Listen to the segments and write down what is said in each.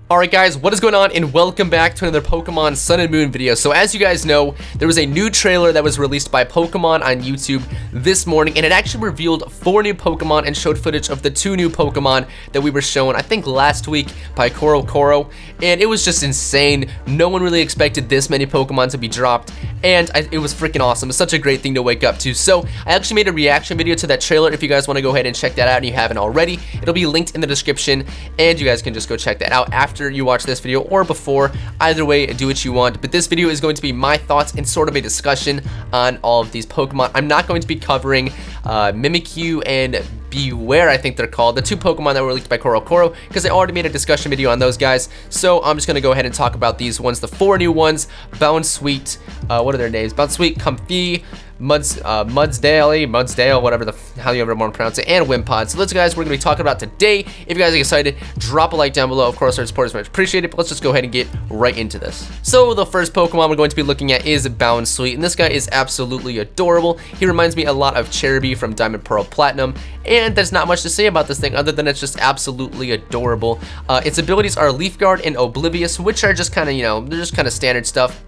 Alright guys, what is going on, and welcome back to another Pokemon Sun and Moon video. So as you guys know, there was a new trailer that was released by Pokemon on YouTube this morning, and it actually revealed 4 new Pokemon and showed footage of the 2 new Pokemon that we were shown, I think last week, by Koro, and it was just insane. No one really expected this many Pokemon to be dropped, and it was freaking awesome. It's such a great thing to wake up to. So I actually made a reaction video to that trailer. If you guys want to go ahead and check that out and you haven't already, it'll be linked in the description, and you guys can just go check that out after you watch this video or before. Either way, do what you want, but this video is going to be my thoughts and sort of a discussion on all of these Pokemon. I'm not going to be covering Mimikyu and Beware, I think they're called, the 2 Pokemon that were leaked by Koro, because I already made a discussion video on those guys. So I'm just going to go ahead and talk about these ones, the 4 new ones: Bounsweet, what are their names? Bounsweet, Comfey, Mudsdale, whatever how you ever want to pronounce it, and Wimpod. So let's guys, we're going to be talking about today. If you guys are excited, drop a like down below. Of course, our support is much appreciated, but let's just go ahead and get right into this. So the first Pokemon we're going to be looking at is Bounsweet, and this guy is absolutely adorable. He reminds me a lot of Cherubi from Diamond, Pearl, Platinum, and there's not much to say about this thing other than it's just absolutely adorable. Its abilities are Leaf Guard and Oblivious, which are just kind of, they're just kind of standard stuff.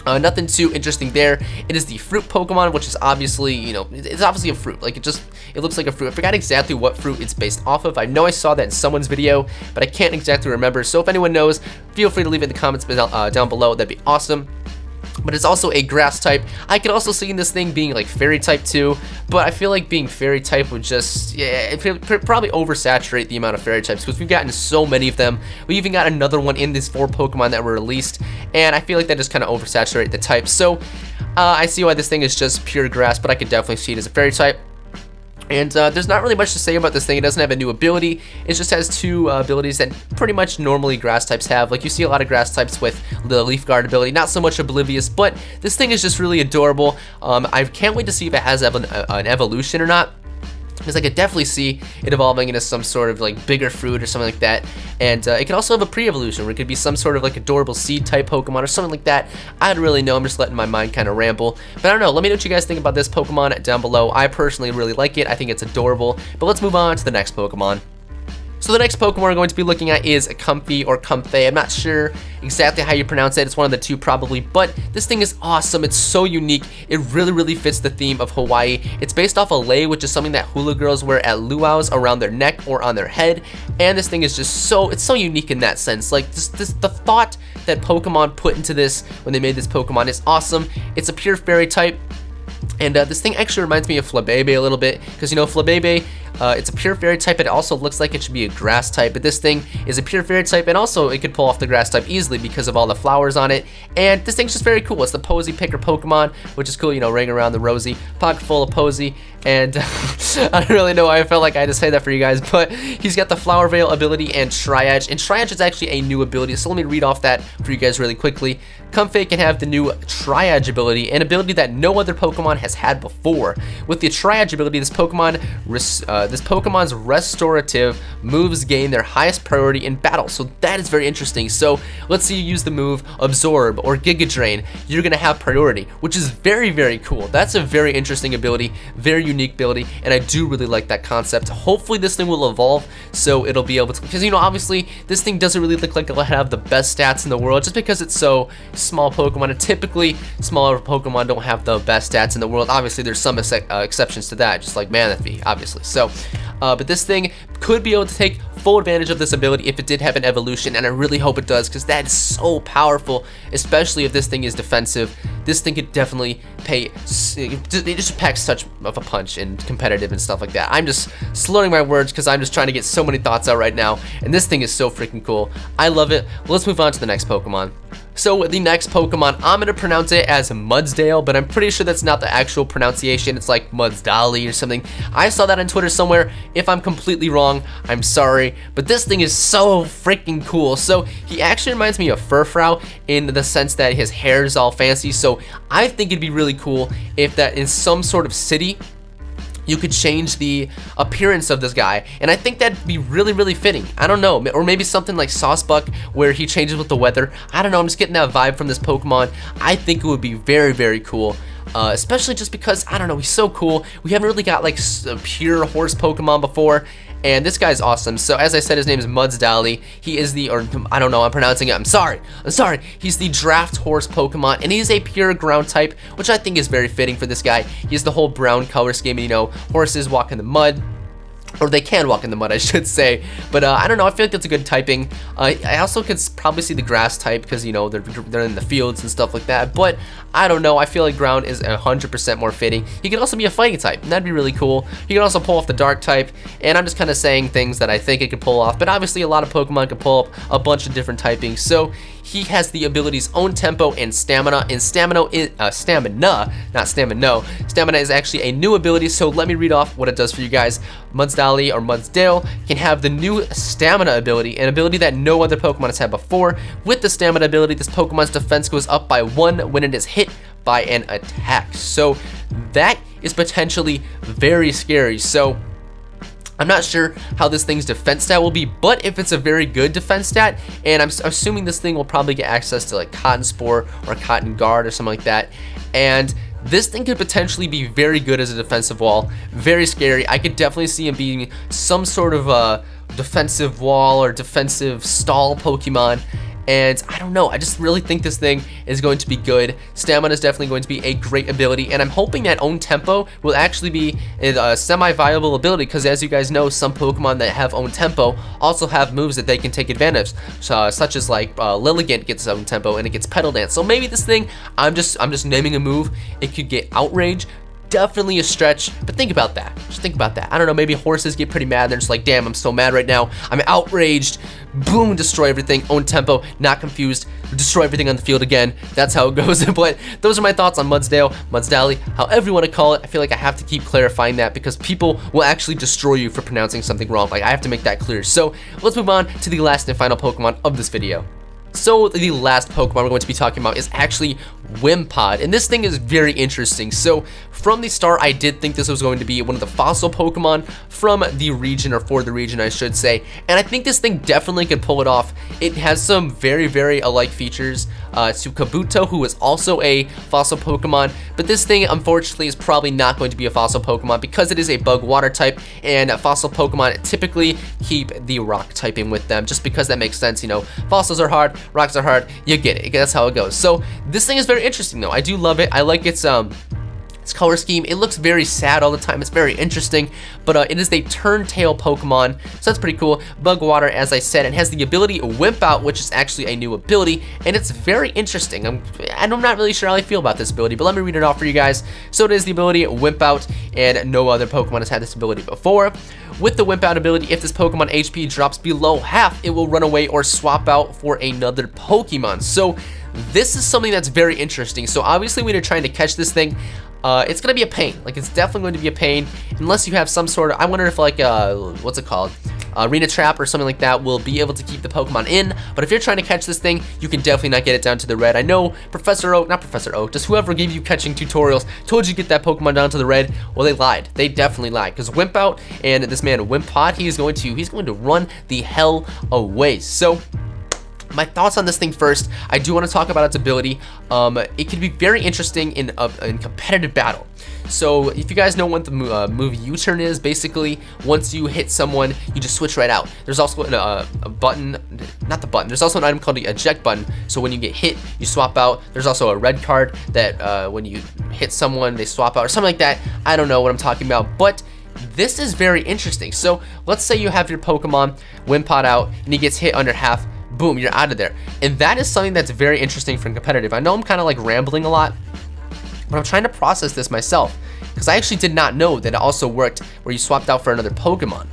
Nothing too interesting there. It is the fruit Pokemon, which is obviously, it's obviously a fruit. Like, it looks like a fruit. I forgot exactly what fruit it's based off of. I know I saw that in someone's video, but I can't exactly remember. So if anyone knows, feel free to leave it in the comments down below. That'd be awesome. But it's also a grass type. I could also see this thing being like fairy type too, but I feel like being fairy type would just, it probably oversaturate the amount of fairy types, because we've gotten so many of them. We even got another one in these 4 Pokemon that were released, and I feel like that just kind of oversaturate the types. So I see why this thing is just pure grass, but I could definitely see it as a fairy type. And there's not really much to say about this thing. It doesn't have a new ability. It just has 2 abilities that pretty much normally grass types have. Like, you see a lot of grass types with the Leaf Guard ability, not so much Oblivious, but this thing is just really adorable. I can't wait to see if it has an evolution or not, because I could definitely see it evolving into some sort of like bigger fruit or something like that. And it could also have a pre-evolution where it could be some sort of like adorable seed type Pokemon or something like that. I don't really know. I'm just letting my mind kind of ramble. But I don't know. Let me know what you guys think about this Pokemon down below. I personally really like it. I think it's adorable. But let's move on to the next Pokemon. So the next Pokemon we're going to be looking at is Comfey or Comfey. I'm not sure exactly how you pronounce it. It's one of the 2 probably, but this thing is awesome. It's so unique. It really fits the theme of Hawaii. It's based off a lei, which is something that hula girls wear at luau's around their neck or on their head. And this thing is just it's so unique in that sense. Like, the thought that Pokemon put into this when they made this Pokemon is awesome. It's a pure fairy type. And this thing actually reminds me of Flabebe a little bit, because Flabebe, it's a pure fairy type. It also looks like it should be a grass type, but this thing is a pure fairy type, and also it could pull off the grass type easily because of all the flowers on it. And this thing's just very cool. It's the Posy Picker Pokemon, which is cool, ring around the rosy, pocket full of Posy. And I don't really know why I felt like I had to say that for you guys, but he's got the Flower Veil ability and Triage, and Triage is actually a new ability, so let me read off that for you guys really quickly. Comfey can have the new Triage ability, an ability that no other Pokemon has had before. With the Triage ability, this Pokemon's restorative moves gain their highest priority in battle, so that is very interesting. So let's say you use the move Absorb or Giga Drain, you're gonna have priority, which is very cool. That's a very interesting ability, very unique ability, and I do really like that concept. Hopefully this thing will evolve so it'll be able to, because obviously this thing doesn't really look like it'll have the best stats in the world just because it's so small Pokemon, and typically smaller Pokemon don't have the best stats in the world. Obviously there's some exceptions to that, just like Manaphy, obviously. So but this thing could be able to take full advantage of this ability if it did have an evolution, and I really hope it does, because that is so powerful, especially if this thing is defensive. This thing could definitely it just packs such of a punch in competitive and stuff like that. I'm just slurring my words because I'm just trying to get so many thoughts out right now, and this thing is so freaking cool. I love it. Let's move on to the next Pokemon. So the next Pokemon, I'm going to pronounce it as Mudsdale, but I'm pretty sure that's not the actual pronunciation. It's like Mudsdale or something. I saw that on Twitter somewhere. If I'm completely wrong, I'm sorry, but this thing is so freaking cool. So he actually reminds me of Furfrou in the sense that his hair is all fancy, so I think it'd be really cool if that in some sort of city you could change the appearance of this guy, and I think that'd be really fitting. I don't know, or maybe something like Saucebuck where he changes with the weather. I don't know, I'm just getting that vibe from this Pokemon. I think it would be very cool. Especially just because, I don't know, he's so cool. We haven't really got like a pure horse Pokemon before, and this guy's awesome. So as I said, his name is Mudsdale. He is the, or I don't know, I'm pronouncing it, I'm sorry. He's the draft horse Pokemon, and he's a pure ground type, which I think is very fitting for this guy. He has the whole brown color scheme, and you know, horses walk in the mud. Or they can walk in the mud, I should say. But I don't know, I feel like that's a good typing. I also could probably see the grass type because, you know, they're in the fields and stuff like that. But I don't know, I feel like ground is 100% more fitting. He can also be a fighting type, and that'd be really cool. He can also pull off the dark type, and I'm just kind of saying things that I think it could pull off. But obviously a lot of Pokemon can pull up a bunch of different typings. So he has the abilities own tempo and stamina, and stamina is actually a new ability. So let me read off what it does for you guys. Mudsdale can have the new stamina ability, an ability that no other Pokemon has had before. With the stamina ability, this Pokemon's defense goes up by 1 when it is hit by an attack. So that is potentially very scary. So I'm not sure how this thing's defense stat will be, but if it's a very good defense stat, and I'm assuming this thing will probably get access to like Cotton Spore or Cotton Guard or something like that, and this thing could potentially be very good as a defensive wall. Very scary. I could definitely see him being some sort of a defensive wall or defensive stall Pokemon. And I don't know, I just really think this thing is going to be good. Stamina is definitely going to be a great ability, and I'm hoping that Own Tempo will actually be a semi-viable ability, because as you guys know, some Pokemon that have Own Tempo also have moves that they can take advantage of, such as like Lilligant gets Own Tempo and it gets Petal Dance. So maybe this thing, I'm just naming a move, it could get Outrage. Definitely a stretch, but think about that. Just think about that. I don't know, maybe horses get pretty mad. They're just like, damn, I'm so mad right now. I'm outraged. Boom, destroy everything. Own tempo, not confused. Destroy everything on the field again. That's how it goes. But those are my thoughts on Mudsdale, however you want to call it. I feel like I have to keep clarifying that because people will actually destroy you for pronouncing something wrong. Like, I have to make that clear. So let's move on to the last and final Pokemon of this video. So the last Pokemon we're going to be talking about is actually Wimpod, and this thing is very interesting. So from the start, I did think this was going to be one of the fossil Pokemon from the region, or for the region I should say, and I think this thing definitely could pull it off. It has some very, very alike features to Kabuto, who is also a fossil Pokemon, but this thing unfortunately is probably not going to be a fossil Pokemon because it is a bug water type, and fossil Pokemon typically keep the rock typing with them, just because that makes sense. You know, fossils are hard, rocks are hard, you get it, that's how it goes. So this thing is very interesting though. I do love it. I like its color scheme. It looks very sad all the time. It's very interesting, but it is a turn-tail Pokemon, so that's pretty cool. Bug Water, as I said, it has the ability Wimp Out, which is actually a new ability, and it's very interesting. I'm not really sure how I feel about this ability, but let me read it off for you guys. So it is the ability Wimp Out, and no other Pokemon has had this ability before. With the Wimp Out ability, if this Pokemon HP drops below half, it will run away or swap out for another Pokemon. So this is something that's very interesting. So obviously when you're trying to catch this thing, it's gonna be a pain. Like, it's definitely going to be a pain unless you have some sort of, I wonder if like what's it called, Arena Trap or something like that will be able to keep the Pokemon in. But if you're trying to catch this thing, you can definitely not get it down to the red. I know Professor Oak, not Professor Oak, just whoever gave you catching tutorials told you to get that Pokemon down to the red. Well, they lied. They definitely lied, because Wimp Out and this man Wimpod, he's going to run the hell away. So my thoughts on this thing first, I do want to talk about its ability. It can be very interesting in competitive battle. So if you guys know what the move U-turn is, basically once you hit someone, you just switch right out. There's also a button, not the button, there's also an item called the eject button. So when you get hit, you swap out. There's also a red card that when you hit someone, they swap out or something like that. I don't know what I'm talking about, but this is very interesting. So let's say you have your Pokemon Wimpod out and he gets hit under half. Boom, you're out of there. And that is something that's very interesting for competitive. I know I'm kind of like rambling a lot, but I'm trying to process this myself, because I actually did not know that it also worked where you swapped out for another Pokemon.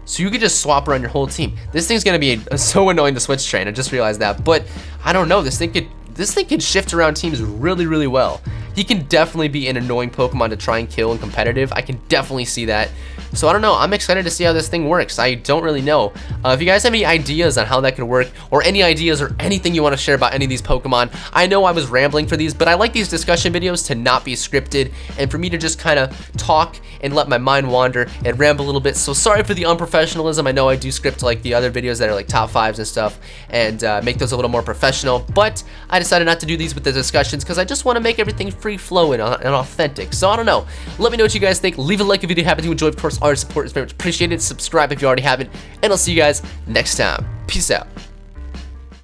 So you could just swap around your whole team. This thing's gonna be so annoying to switch train. I just realized that, but I don't know. This thing could shift around teams really, really well. He can definitely be an annoying Pokemon to try and kill in competitive. I can definitely see that. So I don't know, I'm excited to see how this thing works. I don't really know. If you guys have any ideas on how that could work, or any ideas or anything you want to share about any of these Pokemon, I know I was rambling for these, but I like these discussion videos to not be scripted, and for me to just kind of talk and let my mind wander and ramble a little bit. So sorry for the unprofessionalism. I know I do script like the other videos that are like top 5s and stuff, and make those a little more professional, but I decided not to do these with the discussions because I just want to make everything free flowing and authentic. So I don't know. Let me know what you guys think. Leave a like if you do happen to enjoy. Of course, our support is very much appreciated. Subscribe if you already haven't, and I'll see you guys next time. Peace out.